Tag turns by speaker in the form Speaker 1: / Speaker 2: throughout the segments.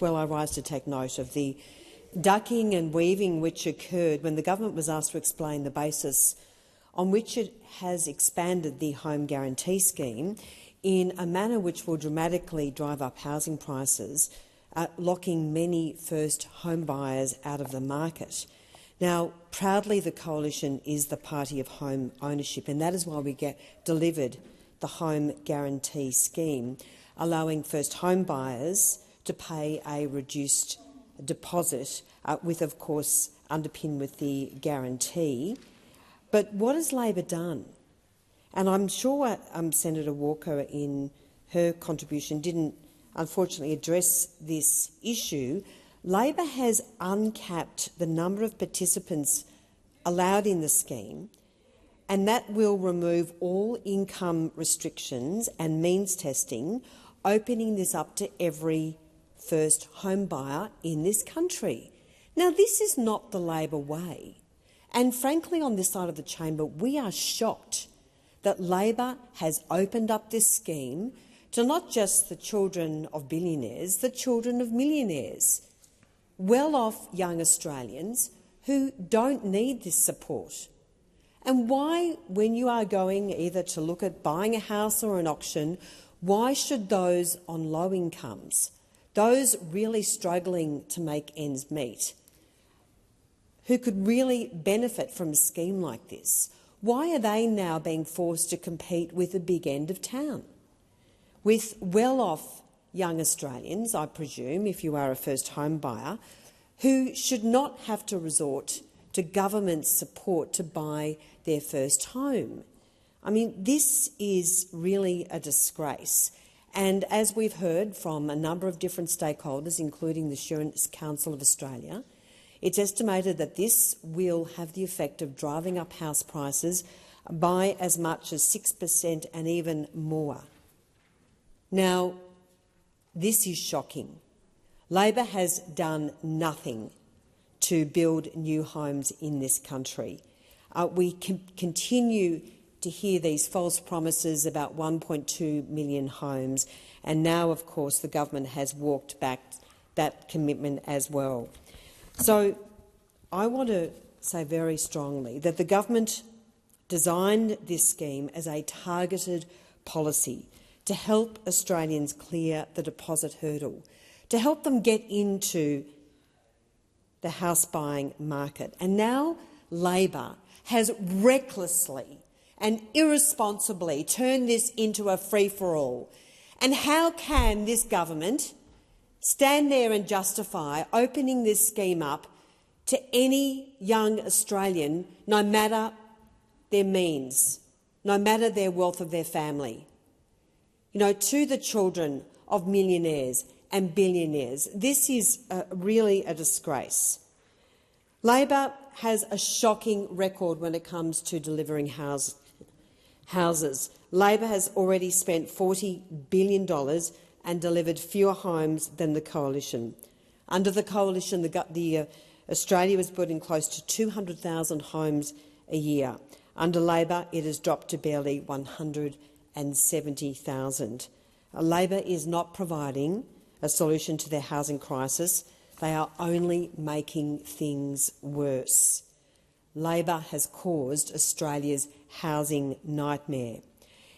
Speaker 1: well, I rise to take note of the ducking and weaving which occurred when the government was asked to explain the basis on which it has expanded the home guarantee scheme in a manner which will dramatically drive up housing prices, locking many first home buyers out of the market. Now, proudly the Coalition is the party of home ownership, and that is why we delivered the home guarantee scheme, allowing first home buyers to pay a reduced deposit with, of course, underpinned with the guarantee. But what has Labor done? And I'm sure Senator Walker in her contribution didn't unfortunately address this issue. Labor has uncapped the number of participants allowed in the scheme, and that will remove all income restrictions and means testing, opening this up to every first home buyer in this country. Now, this is not the Labor way. And frankly, on this side of the chamber, we are shocked that Labor has opened up this scheme to not just the children of billionaires, the children of millionaires, well-off young Australians who don't need this support. And why, when you are going either to look at buying a house or an auction, why should those on low incomes, those really struggling to make ends meet, who could really benefit from a scheme like this, why are they now being forced to compete with the big end of town? With well-off young Australians, I presume, if you are a first home buyer, who should not have to resort to government support to buy their first home. I mean, this is really a disgrace. And as we've heard from a number of different stakeholders, including the Insurance Council of Australia, it's estimated that this will have the effect of driving up house prices by as much as 6% and even more. Now, this is shocking. Labor has done nothing to build new homes in this country. We continue to hear these false promises about 1.2 million homes, and now, of course, the government has walked back that commitment as well. So I want to say very strongly that the government designed this scheme as a targeted policy to help Australians clear the deposit hurdle, to help them get into the house buying market. And now Labor has recklessly and irresponsibly turned this into a free-for-all. And how can this government stand there and justify opening this scheme up to any young Australian, no matter their means, no matter their wealth of their family? You know, to the children of millionaires and billionaires. This is really a disgrace. Labor has a shocking record when it comes to delivering houses. Labor has already spent $40 billion and delivered fewer homes than the Coalition. Under the Coalition, Australia was building close to 200,000 homes a year. Under Labor, it has dropped to barely 170,000. Labor is not providing a solution to their housing crisis. They are only making things worse. Labor has caused Australia's housing nightmare.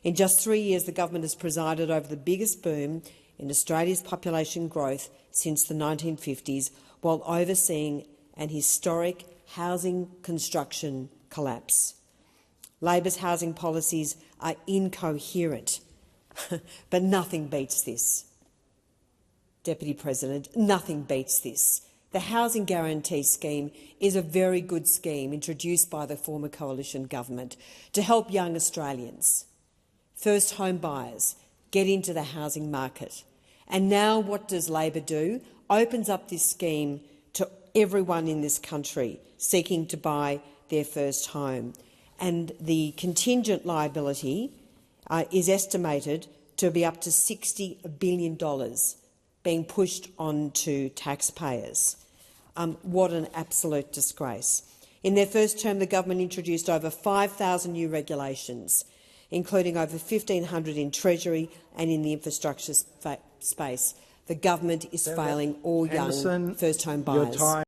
Speaker 1: In just 3 years, the government has presided over the biggest boom in Australia's population growth since the 1950s, while overseeing an historic housing construction collapse. Labor's housing policies are incoherent, but nothing beats this. Deputy President, nothing beats this. The Housing Guarantee Scheme is a very good scheme introduced by the former Coalition government to help young Australians, first home buyers, get into the housing market. And now what does Labor do? Opens up this scheme to everyone in this country seeking to buy their first home. And the contingent liability is estimated to be up to $60 billion being pushed onto taxpayers. What an absolute disgrace. In their first term, the government introduced over 5,000 new regulations, including over 1,500 in Treasury and in the infrastructure space. the government is failing all young
Speaker 2: Henderson,
Speaker 1: first-home
Speaker 2: your
Speaker 1: buyers.
Speaker 2: time